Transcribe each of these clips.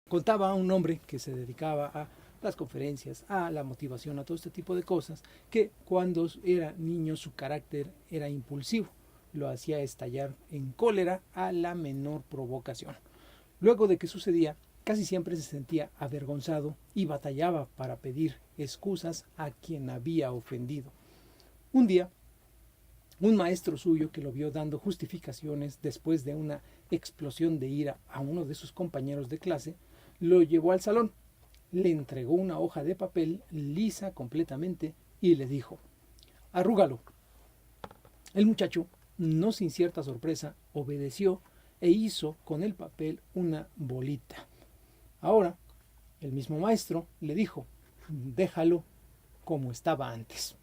Contaba a un hombre que se dedicaba a las conferencias, a la motivación, a todo este tipo de cosas, que cuando era niño su carácter era impulsivo, lo hacía estallar en cólera a la menor provocación. Luego de que sucedía, casi siempre se sentía avergonzado y batallaba para pedir excusas a quien había ofendido. Un día, un maestro suyo que lo vio dando justificaciones después de una explosión de ira a uno de sus compañeros de clase, lo llevó al salón, le entregó una hoja de papel lisa completamente y le dijo: arrúgalo. El muchacho, no sin cierta sorpresa, obedeció e hizo con el papel una bolita. Ahora, el mismo maestro le dijo: déjalo como estaba antes.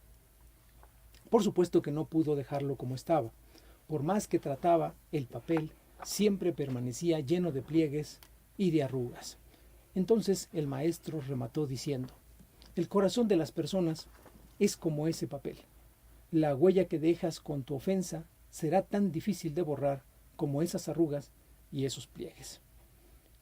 Por supuesto que no pudo dejarlo como estaba. Por más que trataba, el papel siempre permanecía lleno de pliegues y de arrugas. Entonces el maestro remató diciendo: el corazón de las personas es como ese papel. La huella que dejas con tu ofensa será tan difícil de borrar como esas arrugas y esos pliegues.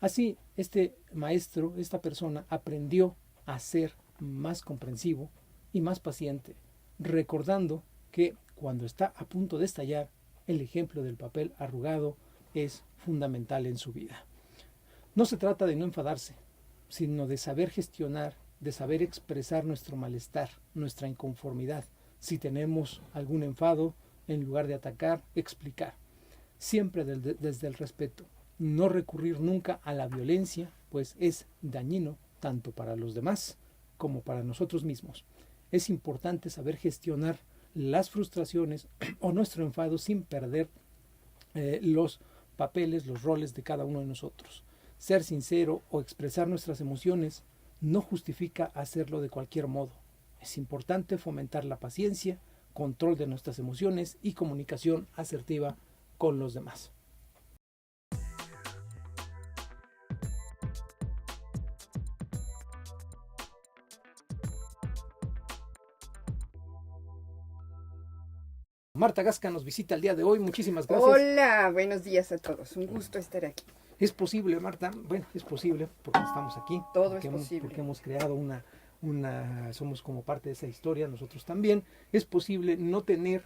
Así, este maestro, esta persona, aprendió a ser más comprensivo y más paciente, recordando que cuando está a punto de estallar, el ejemplo del papel arrugado es fundamental en su vida. No se trata de no enfadarse, sino de saber gestionar, de saber expresar nuestro malestar, nuestra inconformidad. Si tenemos algún enfado, en lugar de atacar, explicar. Siempre desde el respeto. No recurrir nunca a la violencia, pues es dañino tanto para los demás como para nosotros mismos. Es importante saber gestionar las frustraciones o nuestro enfado sin perder los papeles, los roles de cada uno de nosotros. Ser sincero o expresar nuestras emociones no justifica hacerlo de cualquier modo. Es importante fomentar la paciencia, control de nuestras emociones y comunicación asertiva con los demás. Marta Gasca nos visita el día de hoy. Muchísimas gracias. Hola, buenos días a todos. Un gusto estar aquí. ¿Es posible, Marta? Bueno, es posible porque estamos aquí. Todo es posible. Porque hemos creado somos como parte de esa historia, nosotros también. Es posible no tener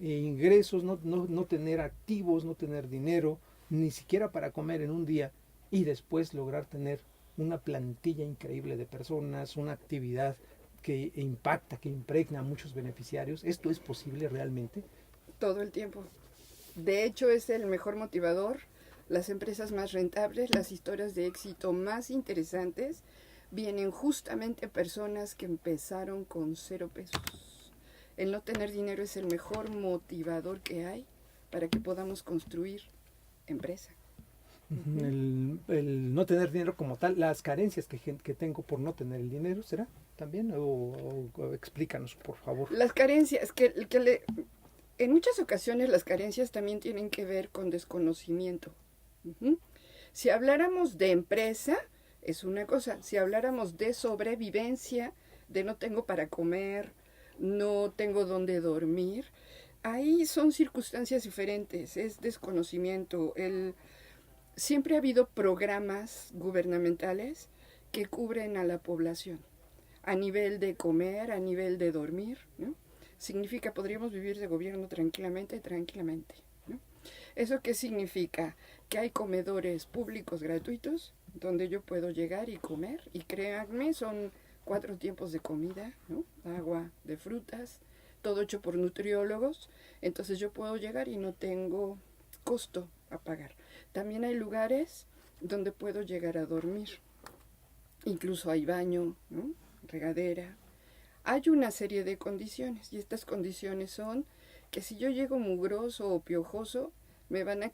ingresos, no tener activos, no tener dinero, ni siquiera para comer en un día, y después lograr tener una plantilla increíble de personas, una actividad que impacta, que impregna a muchos beneficiarios. ¿Esto es posible realmente? Todo el tiempo. De hecho, es el mejor motivador. Las empresas más rentables, las historias de éxito más interesantes, vienen justamente personas que empezaron con 0 pesos. El no tener dinero es el mejor motivador que hay para que podamos construir empresa. El no tener dinero como tal, las carencias que tengo por no tener el dinero, ¿será también? O explícanos, por favor. Las carencias, en muchas ocasiones las carencias también tienen que ver con desconocimiento. Si habláramos de empresa, es una cosa. Si habláramos de sobrevivencia, de no tengo para comer, no tengo dónde dormir, ahí son circunstancias diferentes, es desconocimiento. Siempre ha habido programas gubernamentales que cubren a la población, a nivel de comer, a nivel de dormir, ¿no? Significa, podríamos vivir de gobierno tranquilamente, ¿no? ¿Eso qué significa? Que hay comedores públicos gratuitos donde yo puedo llegar y comer, y créanme, son 4 tiempos de comida, ¿no? Agua, de frutas, todo hecho por nutriólogos. Entonces yo puedo llegar y no tengo costo a pagar. También hay lugares donde puedo llegar a dormir. Incluso hay baño, ¿no? Regadera. Hay una serie de condiciones, y estas condiciones son que si yo llego mugroso o piojoso, me van a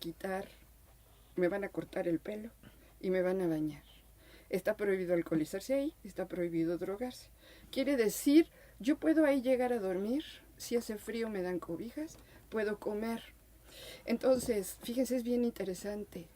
cortar el pelo y me van a bañar. Está prohibido alcoholizarse ahí, está prohibido drogarse. Quiere decir, yo puedo ahí llegar a dormir, si hace frío me dan cobijas, puedo comer. Entonces, fíjense, es bien interesante,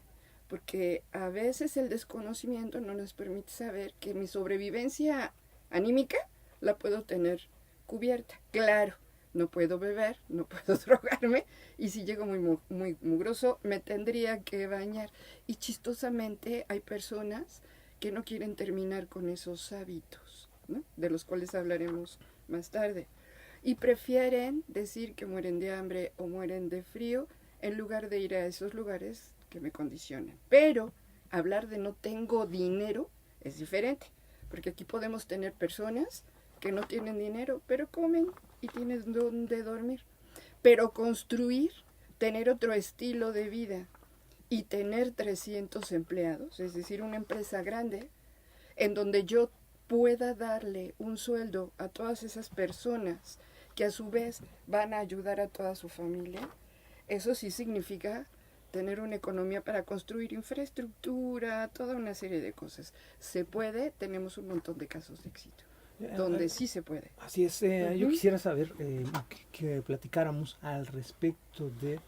porque a veces el desconocimiento no nos permite saber que mi sobrevivencia anímica la puedo tener cubierta. Claro, no puedo beber, no puedo drogarme, y si llego muy mugroso, me tendría que bañar. Y chistosamente hay personas que no quieren terminar con esos hábitos, ¿no? De los cuales hablaremos más tarde. Y prefieren decir que mueren de hambre o mueren de frío en lugar de ir a esos lugares que me condicionan. Pero hablar de no tengo dinero es diferente, porque aquí podemos tener personas que no tienen dinero, pero comen y tienen donde dormir. Pero construir, tener otro estilo de vida y tener 300 empleados, es decir, una empresa grande, en donde yo pueda darle un sueldo a todas esas personas que a su vez van a ayudar a toda su familia, eso sí significa tener una economía para construir infraestructura, toda una serie de cosas. Se puede, tenemos un montón de casos de éxito, donde sí se puede. Así es, yo quisiera saber que platicáramos al respecto de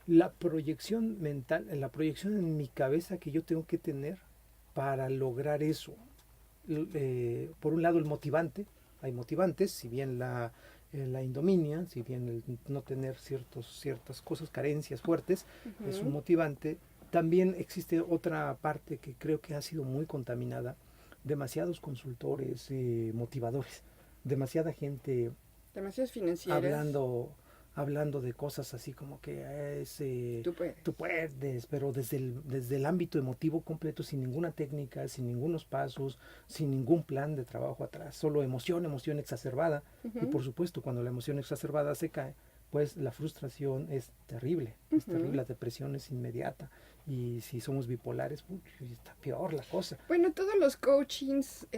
la proyección mental, la proyección en mi cabeza que yo tengo que tener para lograr eso. Por un lado el motivante, hay motivantes, si bien la indominia, si bien el no tener ciertas cosas, carencias fuertes, es un motivante. También existe otra parte que creo que ha sido muy contaminada, demasiados consultores, motivadores, demasiada gente demasiadas financieras hablando de cosas así como que tú puedes, pero desde el ámbito emotivo completo, sin ninguna técnica, sin ningunos pasos, sin ningún plan de trabajo atrás, solo emoción exacerbada. Y por supuesto, cuando la emoción exacerbada se cae, pues la frustración es terrible, la depresión es inmediata. Y si somos bipolares, está peor la cosa. Bueno, todos los coachings,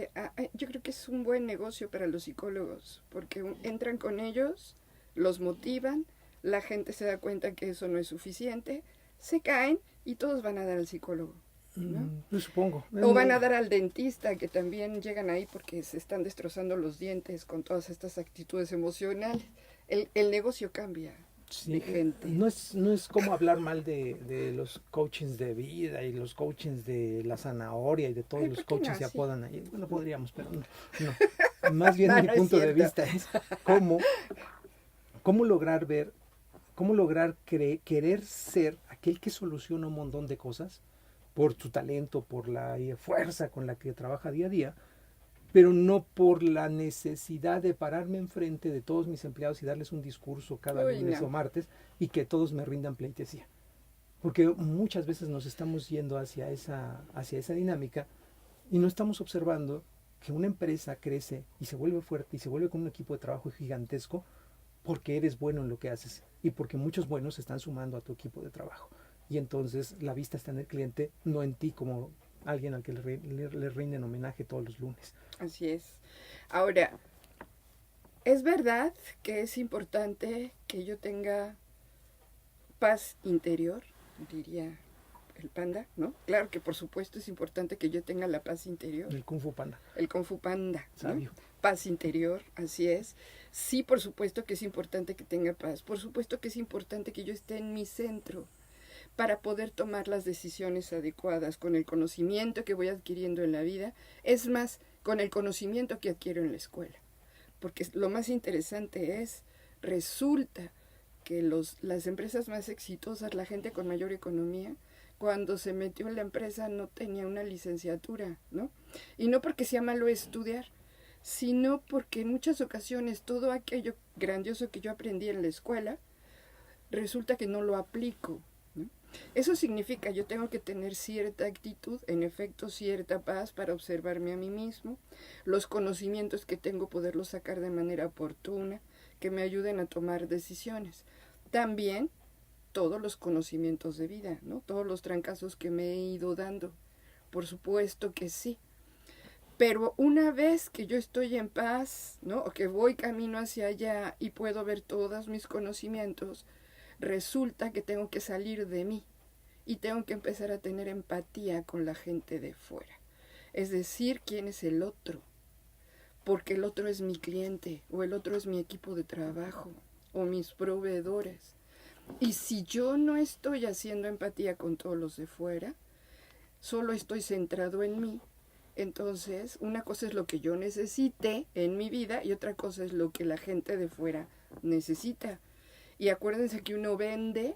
yo creo que es un buen negocio para los psicólogos, porque entran con ellos, los motivan, la gente se da cuenta que eso no es suficiente, se caen y todos van a dar al psicólogo, ¿no? Yo supongo. O van a dar al dentista, que también llegan ahí porque se están destrozando los dientes con todas estas actitudes emocionales. El negocio cambia. Sí, de gente. No es como hablar mal de los coachings de vida y los coachings de la zanahoria y de todos los coachings se apodan ahí. Bueno, podríamos, pero no. Más bien mi punto de vista es cómo lograr querer ser aquel que soluciona un montón de cosas por su talento, por la fuerza con la que trabaja día a día, pero no por la necesidad de pararme enfrente de todos mis empleados y darles un discurso cada lunes o martes y que todos me rindan pleitesía. Porque muchas veces nos estamos yendo hacia esa dinámica y no estamos observando que una empresa crece y se vuelve fuerte y se vuelve con un equipo de trabajo gigantesco porque eres bueno en lo que haces y porque muchos buenos se están sumando a tu equipo de trabajo. Y entonces la vista está en el cliente, no en ti como alguien al que le rinden homenaje todos los lunes. Así es. Ahora, es verdad que es importante que yo tenga paz interior, diría el panda, ¿no? Claro que por supuesto es importante que yo tenga la paz interior. El Kung Fu Panda. El Kung Fu Panda, sabio. ¿no? Paz interior, así es. Sí, por supuesto que es importante que tenga paz. Por supuesto que es importante que yo esté en mi centro para poder tomar las decisiones adecuadas con el conocimiento que voy adquiriendo en la vida. Es más, con el conocimiento que adquiero en la escuela. Porque lo más interesante es, resulta que las empresas más exitosas, la gente con mayor economía, cuando se metió en la empresa no tenía una licenciatura, ¿no? Y no porque sea malo estudiar, sino porque en muchas ocasiones todo aquello grandioso que yo aprendí en la escuela, resulta que no lo aplico, ¿no? Eso significa yo tengo que tener cierta actitud, en efecto cierta paz para observarme a mí mismo, los conocimientos que tengo poderlos sacar de manera oportuna, que me ayuden a tomar decisiones. También todos los conocimientos de vida, ¿no? Todos los trancazos que me he ido dando, por supuesto que sí. Pero una vez que yo estoy en paz, ¿no? O que voy camino hacia allá y puedo ver todos mis conocimientos, resulta que tengo que salir de mí y tengo que empezar a tener empatía con la gente de fuera. Es decir, ¿quién es el otro? Porque el otro es mi cliente, o el otro es mi equipo de trabajo, o mis proveedores. Y si yo no estoy haciendo empatía con todos los de fuera, solo estoy centrado en mí, entonces una cosa es lo que yo necesite en mi vida y otra cosa es lo que la gente de fuera necesita. Y acuérdense que uno vende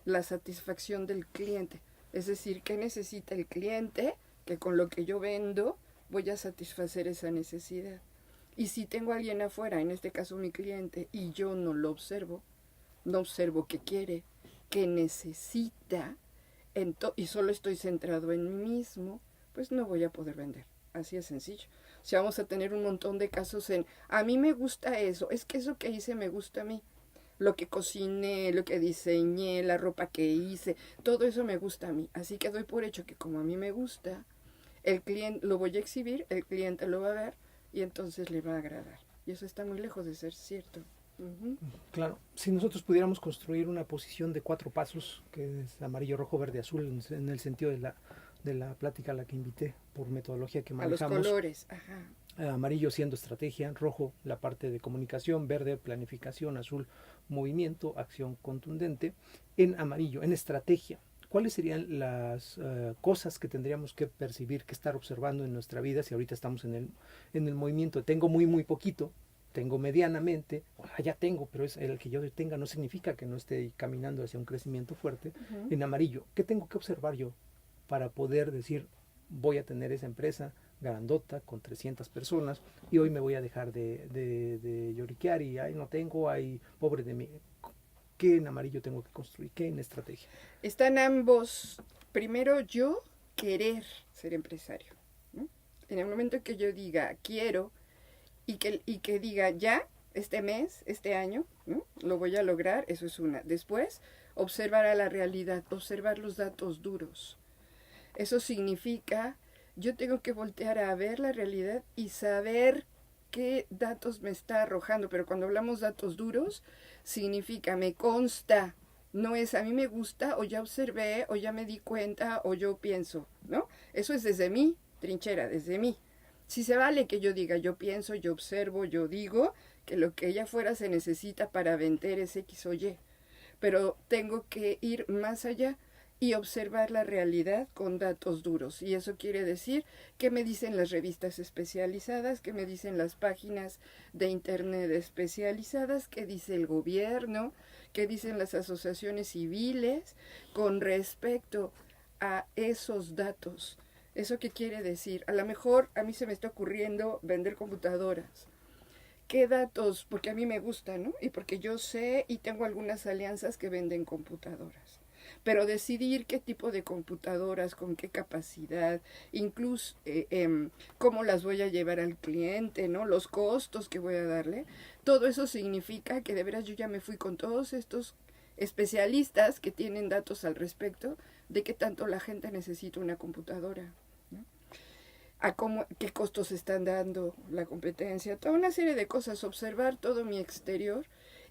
la satisfacción del cliente. Es decir, ¿qué necesita el cliente? Que con lo que yo vendo voy a satisfacer esa necesidad. Y si tengo a alguien afuera, en este caso mi cliente, y yo no lo observo, no observo qué quiere, qué necesita, y solo estoy centrado en mí mismo, pues no voy a poder vender. Así es sencillo. O sea, vamos a tener un montón de casos a mí me gusta eso, es que eso que hice me gusta a mí. Lo que cociné, lo que diseñé, la ropa que hice, todo eso me gusta a mí. Así que doy por hecho que como a mí me gusta, el cliente lo voy a exhibir, el cliente lo va a ver y entonces le va a agradar. Y eso está muy lejos de ser cierto. Uh-huh. Claro, si nosotros pudiéramos construir una posición de 4 pasos, que es amarillo, rojo, verde, azul, en el sentido de la plática a la que invité, por metodología que manejamos. A los colores, ajá. Amarillo siendo estrategia, rojo la parte de comunicación, verde planificación, azul movimiento, acción contundente. En amarillo, en estrategia, ¿cuáles serían las cosas que tendríamos que percibir, que estar observando en nuestra vida si ahorita estamos en el movimiento? Tengo muy poquito, tengo medianamente, ya tengo, pero es el que yo tenga no significa que no esté caminando hacia un crecimiento fuerte. Uh-huh. En amarillo, ¿qué tengo que observar yo para poder decir voy a tener esa empresa grandota con 300 personas y hoy me voy a dejar de lloriquear y ay no tengo, ay pobre de mí? ¿Qué en amarillo tengo que construir? ¿Qué en estrategia? Están ambos. Primero yo querer ser empresario, ¿no? En el momento que yo diga quiero y que diga ya, este mes, este año, ¿no? Lo voy a lograr, eso es una. Después, observar a la realidad, observar los datos duros. Eso significa, yo tengo que voltear a ver la realidad y saber qué datos me está arrojando. Pero cuando hablamos datos duros, significa, me consta, no es a mí me gusta, o ya observé, o ya me di cuenta, o yo pienso, ¿no? Eso es desde mi trinchera, desde mí. Si se vale que yo diga, yo pienso, yo observo, yo digo, que lo que allá afuera se necesita para vender es X o Y. Pero tengo que ir más allá y observar la realidad con datos duros. Y eso quiere decir qué me dicen las revistas especializadas, qué me dicen las páginas de internet especializadas, qué dice el gobierno, qué dicen las asociaciones civiles con respecto a esos datos. ¿Eso qué quiere decir? A lo mejor a mí se me está ocurriendo vender computadoras. ¿Qué datos? Porque a mí me gusta, ¿no? Y porque yo sé y tengo algunas alianzas que venden computadoras. Pero decidir qué tipo de computadoras, con qué capacidad, incluso cómo las voy a llevar al cliente, ¿no? Los costos que voy a darle, todo eso significa que de veras yo ya me fui con todos estos especialistas que tienen datos al respecto de qué tanto la gente necesita una computadora, ¿no? A qué costos están dando la competencia, toda una serie de cosas, observar todo mi exterior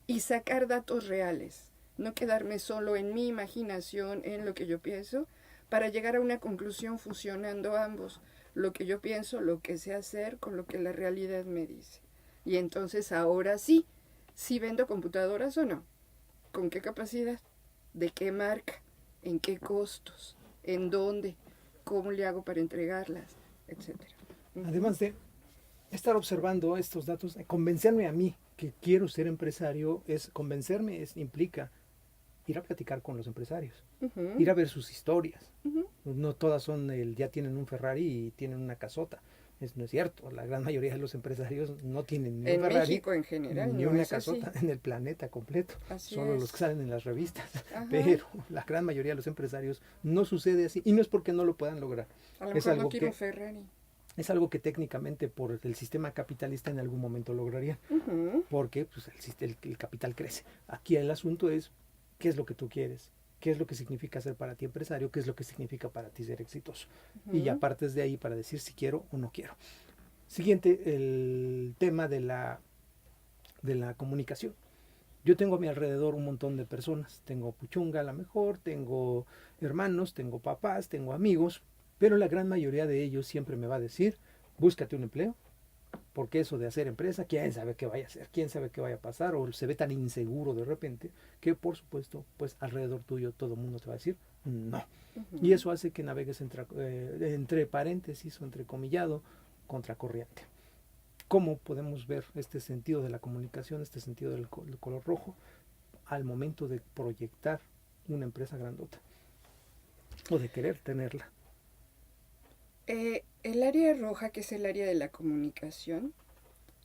y sacar datos reales. No quedarme solo en mi imaginación, en lo que yo pienso, para llegar a una conclusión fusionando ambos, lo que yo pienso, lo que sé hacer con lo que la realidad me dice. Y entonces ahora sí vendo computadoras o no, con qué capacidad, de qué marca, en qué costos, en dónde, cómo le hago para entregarlas, etcétera. Además de estar observando estos datos, convencerme a mí que quiero ser empresario, implica ir a platicar con los empresarios, uh-huh. Ir a ver sus historias. Uh-huh. No todas ya tienen un Ferrari y tienen una casota. No es cierto, la gran mayoría de los empresarios no tienen ni un Ferrari, México en general, ni una casota en el planeta completo, solo los que salen en las revistas. Ajá. Pero la gran mayoría de los empresarios no sucede así, y no es porque no lo puedan lograr. A lo mejor no quiero un Ferrari. Es algo que técnicamente por el sistema capitalista en algún momento lograrían, uh-huh. Porque pues, el capital crece. Aquí el asunto es qué es lo que tú quieres, qué es lo que significa ser para ti empresario, qué es lo que significa para ti ser exitoso. Uh-huh. Y ya partes de ahí para decir si quiero o no quiero. Siguiente, el tema de la comunicación. Yo tengo a mi alrededor un montón de personas. Tengo puchunga a lo mejor, tengo hermanos, tengo papás, tengo amigos, pero la gran mayoría de ellos siempre me va a decir, búscate un empleo, porque eso de hacer empresa, quién sabe qué vaya a hacer, quién sabe qué vaya a pasar, o se ve tan inseguro de repente, que por supuesto, pues alrededor tuyo todo el mundo te va a decir, no. Uh-huh. Y eso hace que navegues entre paréntesis o entrecomillado, contracorriente. cómo podemos ver este sentido de la comunicación, este sentido del color rojo al momento de proyectar una empresa grandota o de querer tenerla. El área roja, que es el área de la comunicación,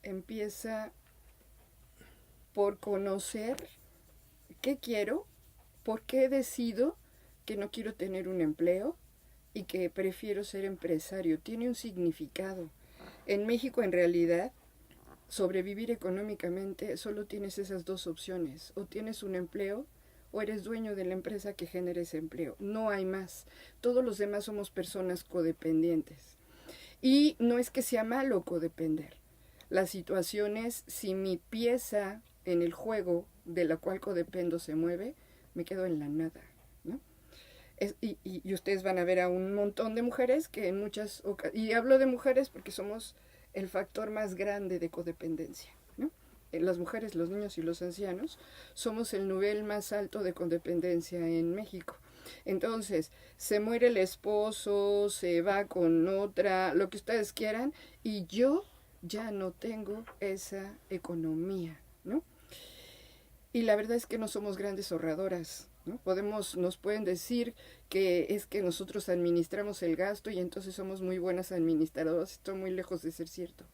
empieza por conocer qué quiero, por qué decido que no quiero tener un empleo y que prefiero ser empresario. Tiene un significado. En México, en realidad, sobrevivir económicamente solo tienes esas dos opciones. O tienes un empleo o eres dueño de la empresa que genera ese empleo. No hay más. Todos los demás somos personas codependientes. Y no es que sea malo codepender. La situación es, si mi pieza en el juego de la cual codependo se mueve, me quedo en la nada, ¿no? Y ustedes van a ver a un montón de mujeres que en muchas ocasiones, y hablo de mujeres porque somos el factor más grande de codependencia, ¿no? Las mujeres, los niños y los ancianos somos el nivel más alto de codependencia en México. Entonces, se muere el esposo, se va con otra, lo que ustedes quieran, y yo ya no tengo esa economía, ¿no? Y la verdad es que no somos grandes ahorradoras, ¿no? Nos pueden decir que es que nosotros administramos el gasto y entonces somos muy buenas administradoras. Esto muy lejos de ser cierto.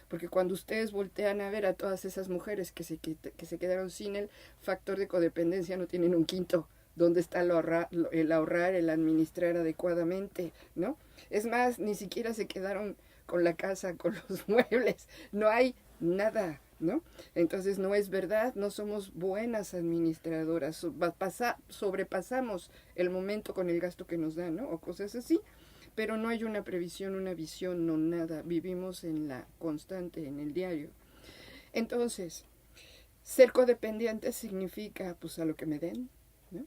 Porque cuando ustedes voltean a ver a todas esas mujeres que se quedaron sin el factor de codependencia, no tienen un quinto. ¿Dónde está el ahorrar, el administrar adecuadamente, ¿no? Es más, ni siquiera se quedaron con la casa, con los muebles. No hay nada, ¿no? Entonces no es verdad, no somos buenas administradoras, sobrepasamos el momento con el gasto que nos dan, ¿no? O cosas así, pero no hay una previsión, una visión, no nada, vivimos en la constante, en el diario. Entonces, ser codependiente significa, pues, a lo que me den, ¿no?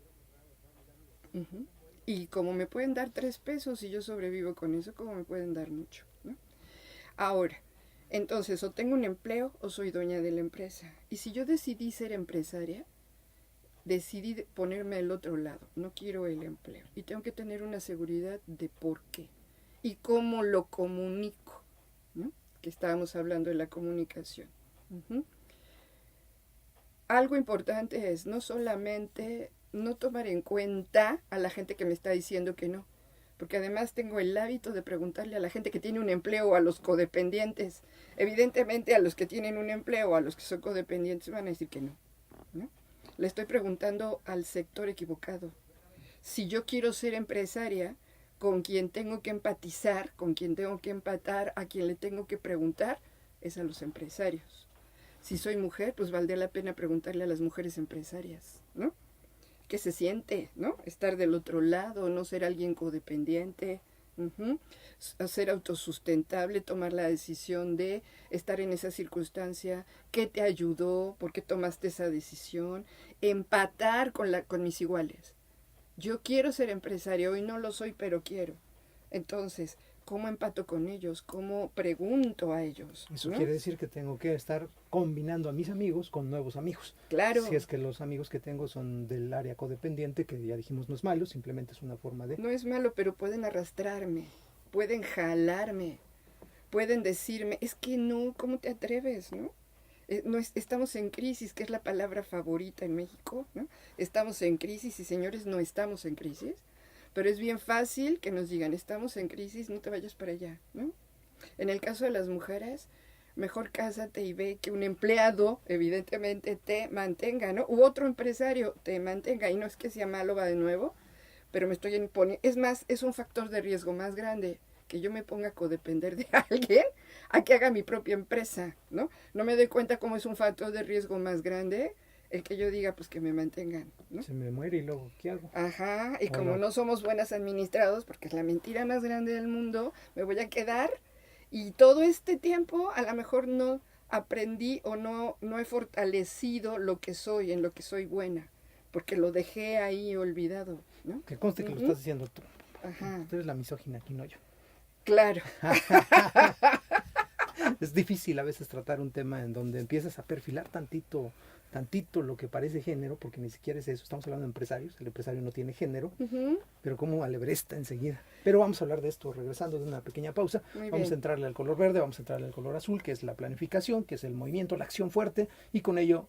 Uh-huh. Y como me pueden dar 3 pesos y yo sobrevivo con eso, como me pueden dar mucho, ¿no? Ahora, entonces, o tengo un empleo o soy dueña de la empresa. Y si yo decidí ser empresaria, decidí ponerme al otro lado. No quiero el empleo. Y tengo que tener una seguridad de por qué. Y cómo lo comunico, ¿no? Que estábamos hablando de la comunicación. Uh-huh. Algo importante es no solamente no tomar en cuenta a la gente que me está diciendo que no. Porque además tengo el hábito de preguntarle a la gente que tiene un empleo o a los codependientes. Evidentemente a los que tienen un empleo o a los que son codependientes van a decir que no, ¿no? Le estoy preguntando al sector equivocado. Si yo quiero ser empresaria, con quien tengo que empatizar, con quien tengo que empatar, a quien le tengo que preguntar, es a los empresarios. Si soy mujer, pues valdría la pena preguntarle a las mujeres empresarias, ¿no? ¿Qué se siente, no? Estar del otro lado, no ser alguien codependiente, ser autosustentable, tomar la decisión de estar en esa circunstancia, qué te ayudó, por qué tomaste esa decisión, empatar con mis iguales. Yo quiero ser empresario, hoy no lo soy, pero quiero. Entonces, ¿cómo empato con ellos? ¿Cómo pregunto a ellos? Eso, ¿no? Quiere decir que tengo que estar combinando a mis amigos con nuevos amigos. Claro. Si es que los amigos que tengo son del área codependiente, que ya dijimos no es malo, simplemente es una forma de... No es malo, pero pueden arrastrarme, pueden jalarme, pueden decirme, es que no, ¿cómo te atreves, no? Estamos en crisis, que es la palabra favorita en México, ¿no? Estamos en crisis y, señores, no estamos en crisis. Pero es bien fácil que nos digan, estamos en crisis, no te vayas para allá, ¿no? En el caso de las mujeres, mejor cásate y ve que un empleado, evidentemente, te mantenga, ¿no? U otro empresario te mantenga. Y no es que sea malo, va de nuevo, pero me estoy imponiendo. Es más, es un factor de riesgo más grande que yo me ponga a codepender de alguien a que haga mi propia empresa, ¿no? No me doy cuenta cómo es un factor de riesgo más grande el que yo diga, pues, que me mantengan, ¿no? Se me muere y luego, ¿qué hago? Ajá, y como no somos buenas administrados, porque es la mentira más grande del mundo, me voy a quedar, y todo este tiempo a lo mejor no aprendí o no he fortalecido lo que soy, en lo que soy buena, porque lo dejé ahí olvidado, ¿no? Que conste que lo estás diciendo tú. Ajá. Tú eres la misógina aquí, no yo. Claro. Es difícil a veces tratar un tema en donde empiezas a perfilar tantito lo que parece género, porque ni siquiera es eso, estamos hablando de empresarios, el empresario no tiene género, pero como alebresta enseguida. Pero vamos a hablar de esto regresando de una pequeña pausa. Vamos a entrarle al color verde, vamos a entrarle al color azul, que es la planificación, que es el movimiento, la acción fuerte, y con ello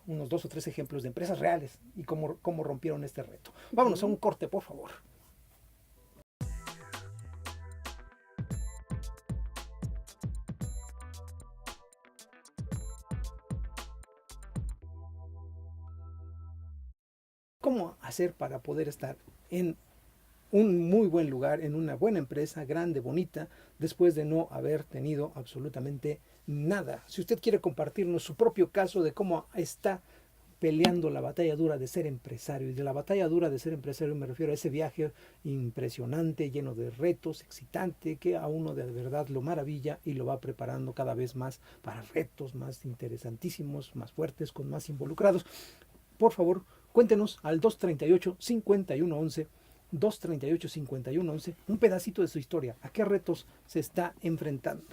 unos 2 o 3 ejemplos de empresas reales y cómo rompieron este reto. Vámonos a un corte, por favor. ¿Cómo hacer para poder estar en un muy buen lugar, en una buena empresa, grande, bonita, después de no haber tenido absolutamente nada? Si usted quiere compartirnos su propio caso de cómo está peleando la batalla dura de ser empresario, y de la batalla dura de ser empresario me refiero a ese viaje impresionante, lleno de retos, excitante, que a uno de verdad lo maravilla y lo va preparando cada vez más para retos más interesantísimos, más fuertes, con más involucrados. Por favor, cuéntenos al 238-5111, 238-5111, un pedacito de su historia, a qué retos se está enfrentando.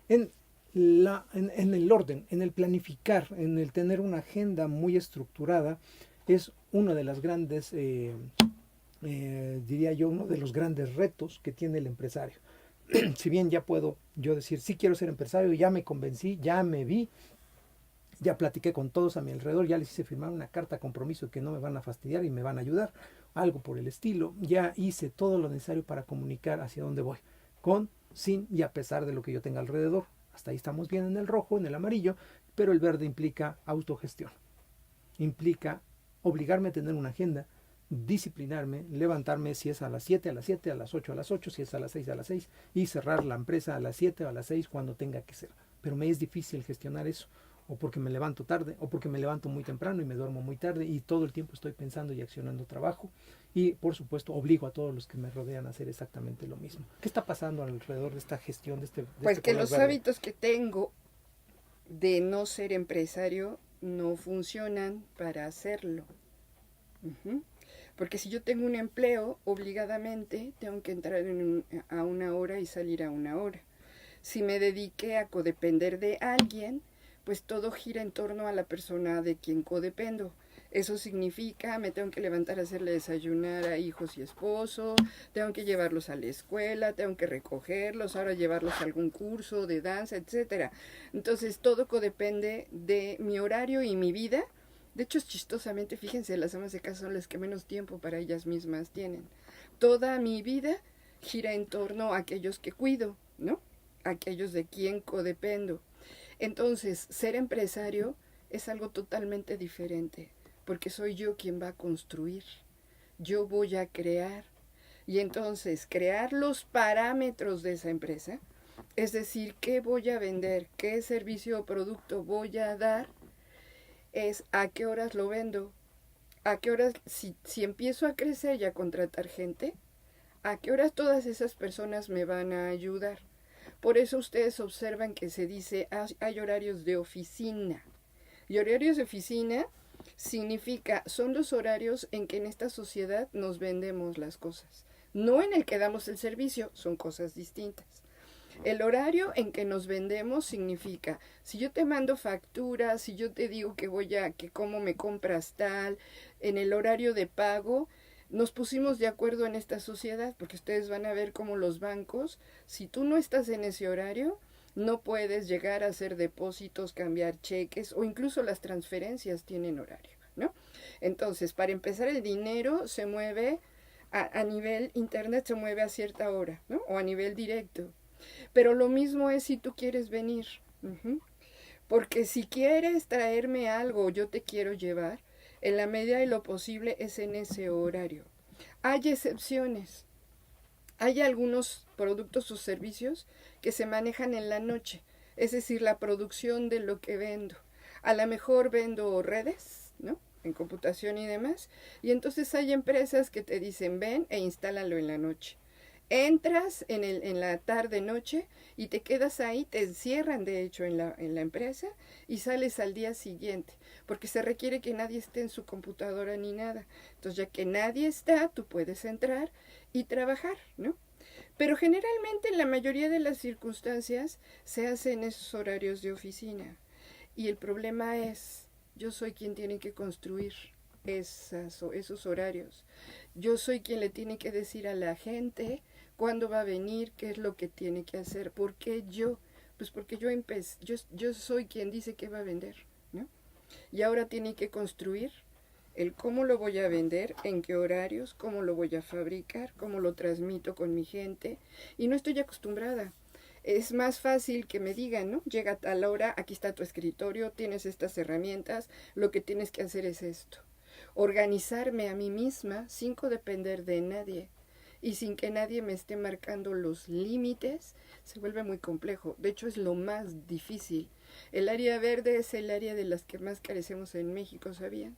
En el orden, en el planificar, en el tener una agenda muy estructurada, es uno de las grandes, diría yo, uno de los grandes retos que tiene el empresario. Si bien ya puedo yo decir, sí quiero ser empresario, ya me convencí, ya me vi, ya platiqué con todos a mi alrededor, ya les hice firmar una carta de compromiso que no me van a fastidiar y me van a ayudar, algo por el estilo. Ya hice todo lo necesario para comunicar hacia dónde voy, con, sin y a pesar de lo que yo tenga alrededor. Hasta ahí estamos bien en el rojo, en el amarillo, pero el verde implica autogestión. Implica obligarme a tener una agenda, disciplinarme, levantarme si es a las 7, a las 7, a las 8, a las 8, si es a las 6, a las 6, y cerrar la empresa a las 7 o a las 6 cuando tenga que ser. Pero me es difícil gestionar eso, o porque me levanto tarde, o porque me levanto muy temprano y me duermo muy tarde, y todo el tiempo estoy pensando y accionando trabajo, y por supuesto obligo a todos los que me rodean a hacer exactamente lo mismo. ¿Qué está pasando alrededor de esta gestión de este pues que los verde? Hábitos que tengo de no ser empresario no funcionan para hacerlo. Porque si yo tengo un empleo, obligadamente tengo que entrar a una hora y salir a una hora. Si me dediqué a codepender de alguien, pues todo gira en torno a la persona de quien codependo. Eso significa, me tengo que levantar a hacerle desayunar a hijos y esposo, tengo que llevarlos a la escuela, tengo que recogerlos, ahora llevarlos a algún curso de danza, etcétera. Entonces todo codepende de mi horario y mi vida. De hecho, chistosamente, fíjense, las amas de casa son las que menos tiempo para ellas mismas tienen. Toda mi vida gira en torno a aquellos que cuido, ¿no? Aquellos de quien codependo. Entonces, ser empresario es algo totalmente diferente, porque soy yo quien va a construir, yo voy a crear, y entonces crear los parámetros de esa empresa, es decir, qué voy a vender, qué servicio o producto voy a dar, es a qué horas lo vendo, a qué horas, si empiezo a crecer y a contratar gente, a qué horas todas esas personas me van a ayudar. Por eso ustedes observan que se dice hay horarios de oficina. Y horarios de oficina significa, son los horarios en que en esta sociedad nos vendemos las cosas. No en el que damos el servicio, son cosas distintas. El horario en que nos vendemos significa, si yo te mando facturas, si yo te digo que cómo me compras tal, en el horario de pago, nos pusimos de acuerdo en esta sociedad, porque ustedes van a ver cómo los bancos, si tú no estás en ese horario, no puedes llegar a hacer depósitos, cambiar cheques o incluso las transferencias tienen horario, ¿no? Entonces, para empezar, el dinero se mueve a nivel internet, se mueve a cierta hora, ¿no? O a nivel directo. Pero lo mismo es si tú quieres venir. Porque si quieres traerme algo, yo te quiero llevar, en la medida de lo posible es en ese horario. Hay excepciones. Hay algunos productos o servicios que se manejan en la noche, es decir, la producción de lo que vendo. A lo mejor vendo redes, ¿no? En computación y demás, y entonces hay empresas que te dicen ven e instálalo en la noche. Entras en la tarde-noche y te quedas ahí, te encierran de hecho en la empresa y sales al día siguiente, porque se requiere que nadie esté en su computadora ni nada. Entonces ya que nadie está, tú puedes entrar y trabajar, ¿no? Pero generalmente en la mayoría de las circunstancias se hace en esos horarios de oficina. Y el problema es, yo soy quien tiene que construir esos horarios. Yo soy quien le tiene que decir a la gente cuándo va a venir, qué es lo que tiene que hacer. ¿Por qué yo? Pues porque yo soy quien dice que va a vender, ¿no? Y ahora tiene que construir el cómo lo voy a vender, en qué horarios, cómo lo voy a fabricar, cómo lo transmito con mi gente. Y no estoy acostumbrada. Es más fácil que me digan, ¿no? Llega a tal hora, aquí está tu escritorio, tienes estas herramientas, lo que tienes que hacer es esto. Organizarme a mí misma sin depender de nadie y sin que nadie me esté marcando los límites, se vuelve muy complejo. De hecho, es lo más difícil. El área verde es el área de las que más carecemos en México, ¿sabían?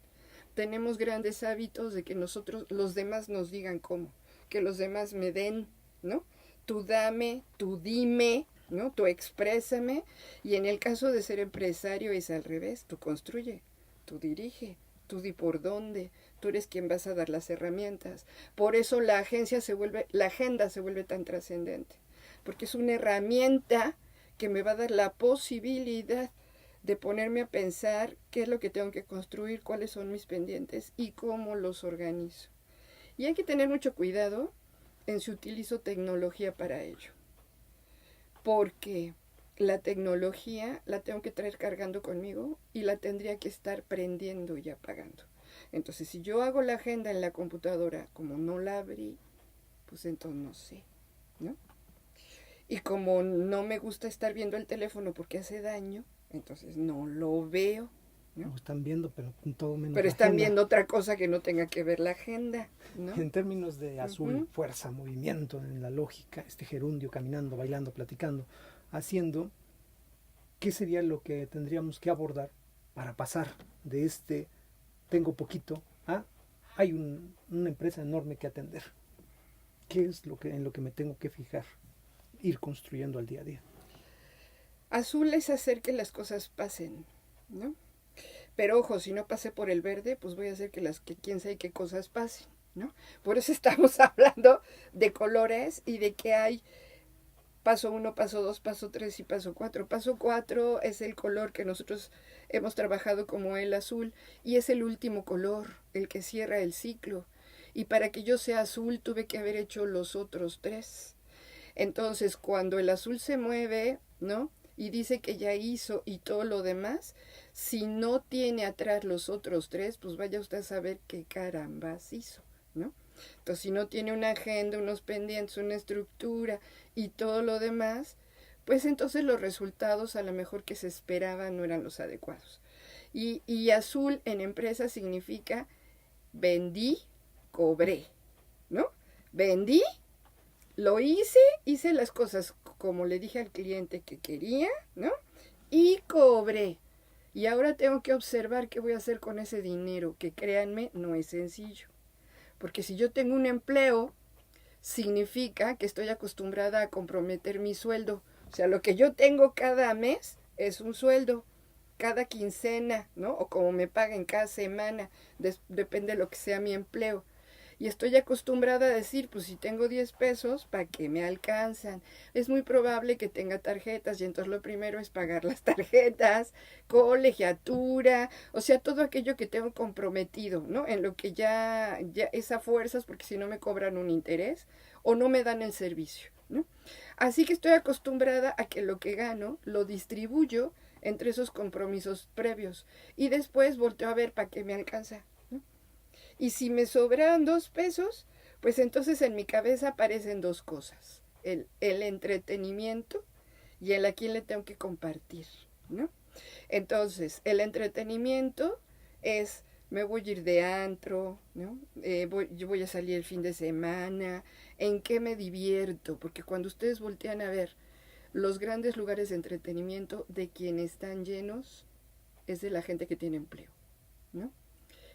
Tenemos grandes hábitos de que nosotros, los demás nos digan cómo, que los demás me den, ¿no? Tú dame, tú dime, ¿no? Tú exprésame. Y en el caso de ser empresario es al revés, tú construye, tú dirige, tú di por dónde, tú eres quien vas a dar las herramientas. Por eso la agenda se vuelve tan trascendente, porque es una herramienta que me va a dar la posibilidad de ponerme a pensar qué es lo que tengo que construir, cuáles son mis pendientes y cómo los organizo. Y hay que tener mucho cuidado en si utilizo tecnología para ello, porque la tecnología la tengo que traer cargando conmigo y la tendría que estar prendiendo y apagando. Entonces, si yo hago la agenda en la computadora, como no la abrí, pues entonces no sé, ¿no? Y como no me gusta estar viendo el teléfono porque hace daño, entonces no lo veo, ¿no? Lo están viendo, pero todo menos Pero la están agenda. viendo otra cosa que no tenga que ver la agenda, ¿no? En términos de azul, fuerza, movimiento, en la lógica, este gerundio caminando, bailando, platicando, haciendo, ¿qué sería lo que tendríamos que abordar para pasar de este tengo poquito a hay una empresa enorme que atender? ¿Qué es en lo que me tengo que fijar? Ir construyendo al día a día. Azul es hacer que las cosas pasen, ¿no? Pero ojo, si no pasé por el verde, pues voy a hacer que quién sabe qué cosas pasen, ¿no? Por eso estamos hablando de colores y de que hay paso 1, paso 2, paso 3 y paso 4. Paso 4 es el color que nosotros hemos trabajado como el azul y es el último color, el que cierra el ciclo. Y para que yo sea azul tuve que haber hecho los otros 3. Entonces, cuando el azul se mueve, ¿no? Y dice que ya hizo y todo lo demás, si no tiene atrás los otros 3, pues vaya usted a saber qué carambas hizo, ¿no? Entonces, si no tiene una agenda, unos pendientes, una estructura y todo lo demás, pues entonces los resultados a lo mejor que se esperaban no eran los adecuados. Y azul en empresa significa vendí, cobré, ¿no? Vendí, lo hice las cosas como le dije al cliente que quería, ¿no? Y cobré. Y ahora tengo que observar qué voy a hacer con ese dinero, que créanme, no es sencillo. Porque si yo tengo un empleo, significa que estoy acostumbrada a comprometer mi sueldo. O sea, lo que yo tengo cada mes es un sueldo, cada quincena, ¿no? O como me paguen cada semana, depende de lo que sea mi empleo. Y estoy acostumbrada a decir, pues si tengo 10 pesos, ¿para qué me alcanzan? Es muy probable que tenga tarjetas y entonces lo primero es pagar las tarjetas, colegiatura, o sea, todo aquello que tengo comprometido, ¿no? En lo que ya es a fuerzas porque si no me cobran un interés o no me dan el servicio, ¿no? Así que estoy acostumbrada a que lo que gano lo distribuyo entre esos compromisos previos y después volteo a ver para qué me alcanza. Y si me sobran 2 pesos, pues entonces en mi cabeza aparecen 2 cosas. El entretenimiento y el a quién le tengo que compartir, ¿no? Entonces, el entretenimiento es, me voy a ir de antro, ¿no? Yo voy a salir el fin de semana, ¿en qué me divierto? Porque cuando ustedes voltean a ver los grandes lugares de entretenimiento de quienes están llenos, es de la gente que tiene empleo, ¿no?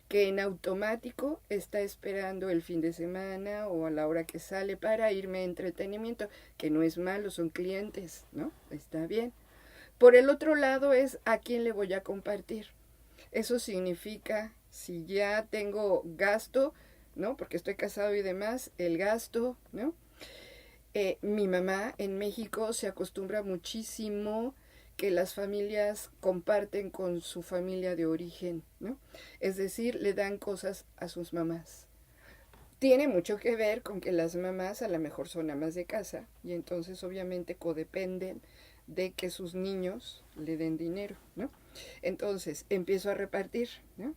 Que en automático está esperando el fin de semana o a la hora que sale para irme a entretenimiento, que no es malo, son clientes, ¿no? Está bien. Por el otro lado es a quién le voy a compartir. Eso significa, si ya tengo gasto, ¿no? Porque estoy casado y demás, el gasto, ¿no? Mi mamá en México se acostumbra muchísimo que las familias comparten con su familia de origen, ¿no? Es decir, le dan cosas a sus mamás. Tiene mucho que ver con que las mamás a lo mejor son amas de casa y entonces obviamente codependen de que sus niños le den dinero, ¿no? Entonces empiezo a repartir, ¿no?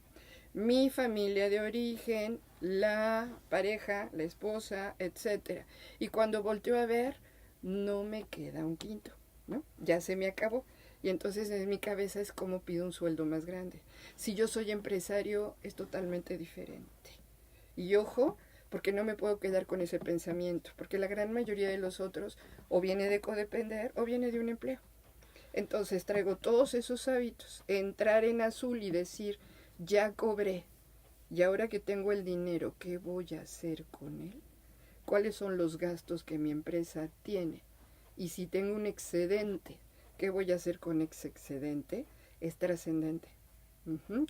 Mi familia de origen, la pareja, la esposa, etcétera. Y cuando volteo a ver, no me queda un quinto, ¿no? Ya se me acabó. Y entonces en mi cabeza es como pido un sueldo más grande. Si yo soy empresario, es totalmente diferente. Y ojo, porque no me puedo quedar con ese pensamiento, porque la gran mayoría de los otros o viene de codepender o viene de un empleo. Entonces traigo todos esos hábitos, entrar en azul y decir, ya cobré, y ahora que tengo el dinero, ¿qué voy a hacer con él? ¿Cuáles son los gastos que mi empresa tiene? Y si tengo un excedente, ¿qué voy a hacer con ese excedente? Es trascendente.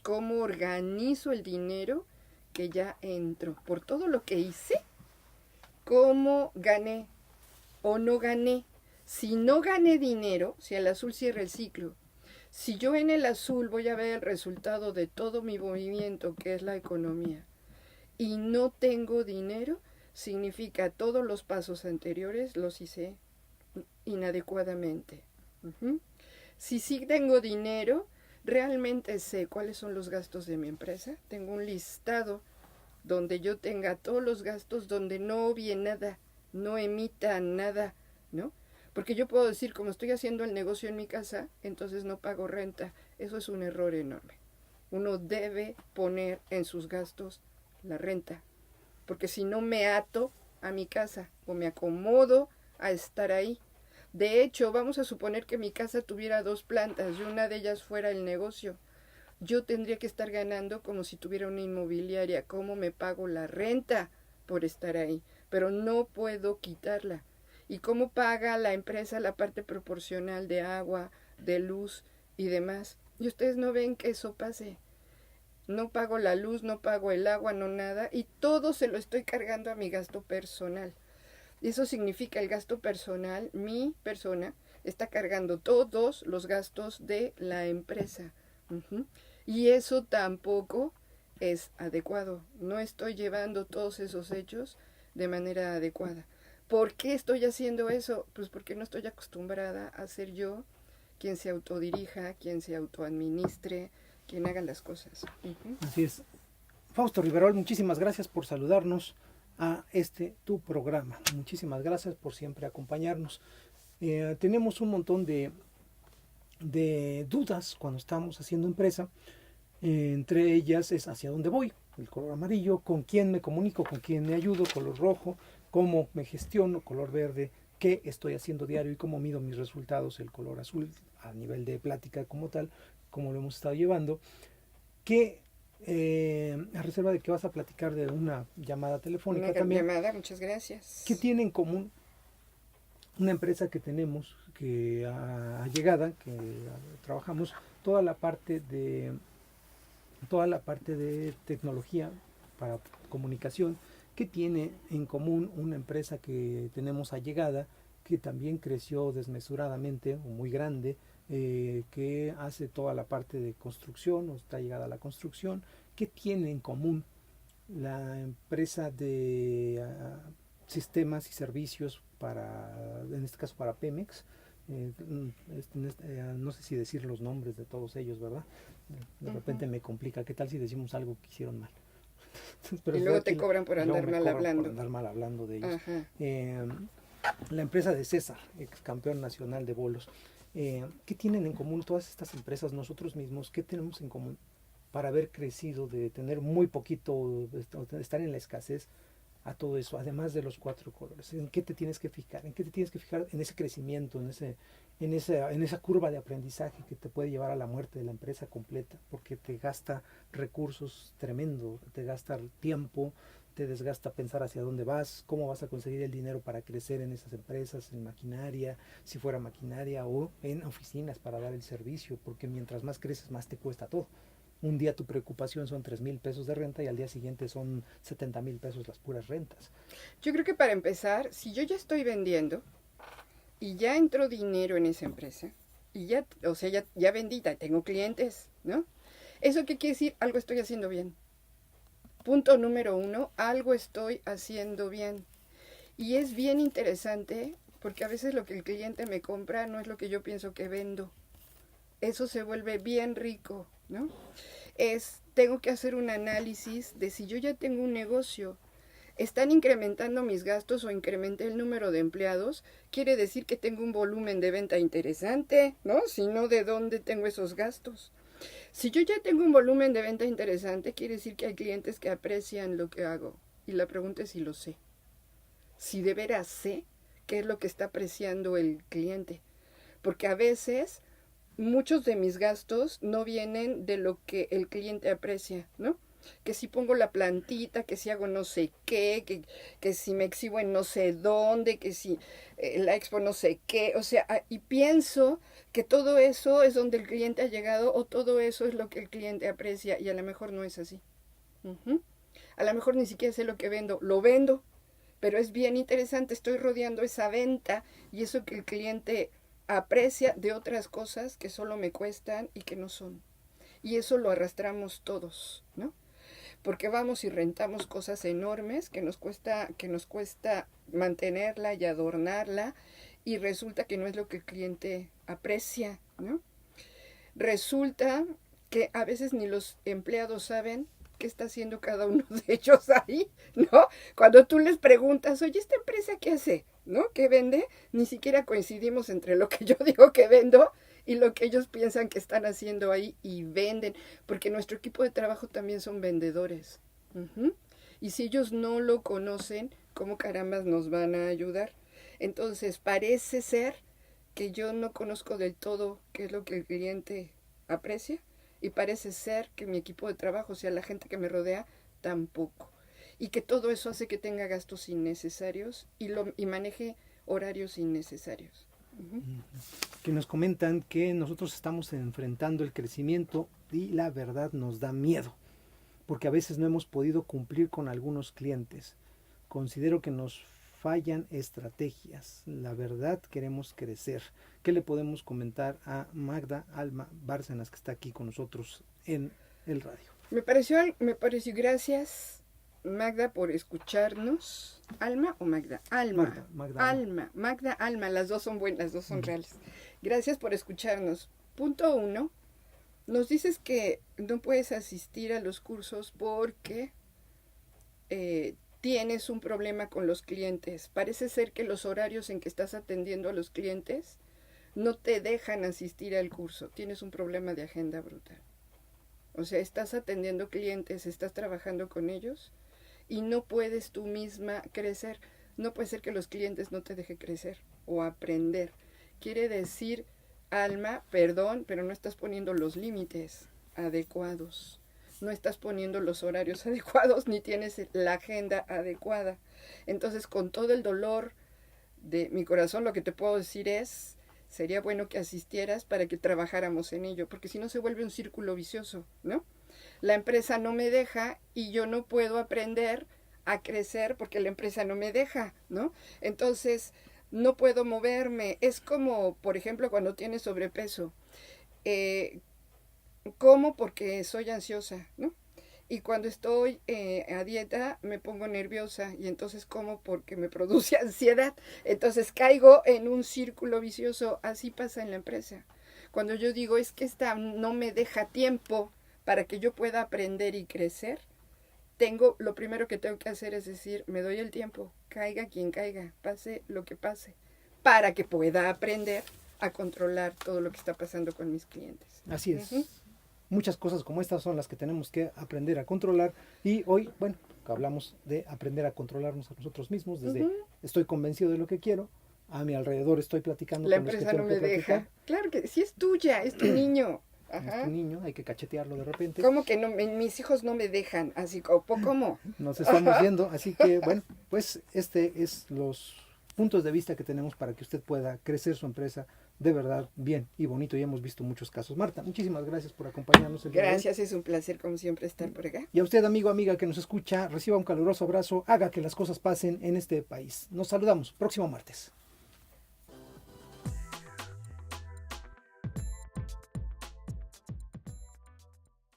¿Cómo organizo el dinero que ya entró? Por todo lo que hice, ¿cómo gané o no gané? Si no gané dinero, si el azul cierra el ciclo, si yo en el azul voy a ver el resultado de todo mi movimiento, que es la economía, y no tengo dinero, significa todos los pasos anteriores los hice inadecuadamente. Si sí tengo dinero, realmente sé cuáles son los gastos de mi empresa. Tengo un listado donde yo tenga todos los gastos, donde no obvie nada, no emita nada, ¿no? Porque yo puedo decir, como estoy haciendo el negocio en mi casa, entonces no pago renta. Eso es un error enorme. Uno debe poner en sus gastos la renta, porque si no me ato a mi casa o me acomodo a estar ahí. De hecho, vamos a suponer que mi casa tuviera 2 plantas y una de ellas fuera el negocio. Yo tendría que estar ganando como si tuviera una inmobiliaria. ¿Cómo me pago la renta por estar ahí? Pero no puedo quitarla. ¿Y cómo paga la empresa la parte proporcional de agua, de luz y demás? Y ustedes no ven que eso pase. No pago la luz, no pago el agua, no nada. Y todo se lo estoy cargando a mi gasto personal. Eso significa el gasto personal, mi persona está cargando todos los gastos de la empresa. Y eso tampoco es adecuado. No estoy llevando todos esos hechos de manera adecuada. ¿Por qué estoy haciendo eso? Pues porque no estoy acostumbrada a ser yo quien se autodirija, quien se autoadministre, quien haga las cosas. Así es. Fausto Riverol, muchísimas gracias por saludarnos a tu programa. Muchísimas gracias por siempre acompañarnos. Tenemos un montón de dudas cuando estamos haciendo empresa. Entre ellas es hacia dónde voy, el color amarillo, con quién me comunico, con quién me ayudo, color rojo, cómo me gestiono, color verde, qué estoy haciendo diario y cómo mido mis resultados, el color azul a nivel de plática como tal, como lo hemos estado llevando, que a reserva de que vas a platicar de una llamada telefónica una también. Llamada, muchas gracias. ¿Qué tiene en común una empresa que tenemos, que a llegada, que trabajamos toda la parte de tecnología para comunicación? ¿Qué tiene en común una empresa que tenemos allegada, que también creció desmesuradamente o muy grande, que hace toda la parte de construcción o está llegada a la construcción? ¿Qué tiene en común la empresa de sistemas y servicios en este caso para Pemex? No sé si decir los nombres de todos ellos, ¿verdad? De repente me complica. ¿Qué tal si decimos algo que hicieron mal? Pero y luego te cobran por andar mal hablando. Por andar mal hablando de ellos. La empresa de César, ex campeón nacional de bolos. ¿Qué tienen en común todas estas empresas, nosotros mismos? ¿Qué tenemos en común para haber crecido de tener muy poquito, de estar en la escasez, a todo eso, además de los 4 colores? ¿En qué te tienes que fijar? ¿En qué te tienes que fijar? En ese crecimiento, en esa curva de aprendizaje que te puede llevar a la muerte de la empresa completa, porque te gasta recursos tremendo, te gasta tiempo, te desgasta pensar hacia dónde vas, cómo vas a conseguir el dinero para crecer en esas empresas, en maquinaria, si fuera maquinaria, o en oficinas para dar el servicio, porque mientras más creces, más te cuesta todo. Un día tu preocupación son 3,000 pesos de renta y al día siguiente son 70,000 pesos las puras rentas. Yo creo que para empezar, si yo ya estoy vendiendo y ya entró dinero en esa empresa, y ya, o sea, ya vendí, ya tengo clientes, ¿no? ¿Eso qué quiere decir? Algo estoy haciendo bien. Punto número 1, algo estoy haciendo bien. Y es bien interesante porque a veces lo que el cliente me compra no es lo que yo pienso que vendo. Eso se vuelve bien rico, ¿no? Tengo que hacer un análisis de si yo ya tengo un negocio, están incrementando mis gastos o incrementé el número de empleados, quiere decir que tengo un volumen de venta interesante, ¿no? Si no, ¿de dónde tengo esos gastos? Si yo ya tengo un volumen de venta interesante, quiere decir que hay clientes que aprecian lo que hago. Y la pregunta es si lo sé. Si de veras sé qué es lo que está apreciando el cliente. Porque a veces muchos de mis gastos no vienen de lo que el cliente aprecia, ¿no? Que si pongo la plantita, que si hago no sé qué, que si me exhibo en no sé dónde, que si la expo no sé qué, o sea, y pienso que todo eso es donde el cliente ha llegado o todo eso es lo que el cliente aprecia y a lo mejor no es así. A lo mejor ni siquiera sé lo que vendo, lo vendo, pero es bien interesante, estoy rodeando esa venta y eso que el cliente aprecia de otras cosas que solo me cuestan y que no son. Y eso lo arrastramos todos, ¿no? Porque vamos y rentamos cosas enormes que nos cuesta mantenerla y adornarla y resulta que no es lo que el cliente aprecia, ¿no? Resulta que a veces ni los empleados saben qué está haciendo cada uno de ellos ahí, ¿no? Cuando tú les preguntas, oye, ¿esta empresa qué hace? ¿No? ¿Qué vende? Ni siquiera coincidimos entre lo que yo digo que vendo y lo que ellos piensan que están haciendo ahí y venden, porque nuestro equipo de trabajo también son vendedores. Y si ellos no lo conocen, ¿cómo carambas nos van a ayudar? Entonces, parece ser que yo no conozco del todo qué es lo que el cliente aprecia y parece ser que mi equipo de trabajo, o sea, la gente que me rodea, tampoco. Y que todo eso hace que tenga gastos innecesarios y maneje horarios innecesarios. Que nos comentan que nosotros estamos enfrentando el crecimiento y la verdad nos da miedo, porque a veces no hemos podido cumplir con algunos clientes. Considero que nos fallan estrategias. La verdad queremos crecer. ¿Qué le podemos comentar a Magda Alma Bárcenas, que está aquí con nosotros en el radio? Me pareció, gracias Magda por escucharnos. ¿Alma o Magda? Alma. Magda, Alma, las dos son buenas, las dos son reales. Gracias por escucharnos. Punto 1, nos dices que no puedes asistir a los cursos porque tienes un problema con los clientes. Parece ser que los horarios en que estás atendiendo a los clientes no te dejan asistir al curso. Tienes un problema de agenda brutal. O sea, estás atendiendo clientes, estás trabajando con ellos y no puedes tú misma crecer. No puede ser que los clientes no te dejen crecer o aprender. Quiere decir, Alma, perdón, pero no estás poniendo los límites adecuados. No estás poniendo los horarios adecuados ni tienes la agenda adecuada. Entonces, con todo el dolor de mi corazón, lo que te puedo decir es, sería bueno que asistieras para que trabajáramos en ello, porque si no se vuelve un círculo vicioso, ¿no? La empresa no me deja y yo no puedo aprender a crecer porque la empresa no me deja, ¿no? Entonces, no puedo moverme. Es como, por ejemplo, cuando tienes sobrepeso. Como porque soy ansiosa, ¿no? Y cuando estoy a dieta me pongo nerviosa y entonces como porque me produce ansiedad. Entonces caigo en un círculo vicioso. Así pasa en la empresa. Cuando yo digo es que esta no me deja tiempo para que yo pueda aprender y crecer, lo primero que tengo que hacer es decir, me doy el tiempo, caiga quien caiga, pase lo que pase, para que pueda aprender a controlar todo lo que está pasando con mis clientes. Así es. Muchas cosas como estas son las que tenemos que aprender a controlar y hoy, bueno, hablamos de aprender a controlarnos a nosotros mismos, desde estoy convencido de lo que quiero, a mi alrededor estoy platicando la con los que empresa tengo no me que platicar. deja. Claro que sí, es tuya, es tu niño. Ajá. Es tu niño, hay que cachetearlo de repente. ¿Cómo que no? Mis hijos no me dejan, así como. Nos estamos viendo, así que bueno, pues este es los puntos de vista que tenemos para que usted pueda crecer su empresa de verdad bien y bonito. Ya hemos visto muchos casos. Marta, muchísimas gracias por acompañarnos el día de hoy. Gracias, es un placer como siempre estar por acá. Y a usted, amigo, amiga que nos escucha, reciba un caluroso abrazo, haga que las cosas pasen en este país. Nos saludamos próximo martes.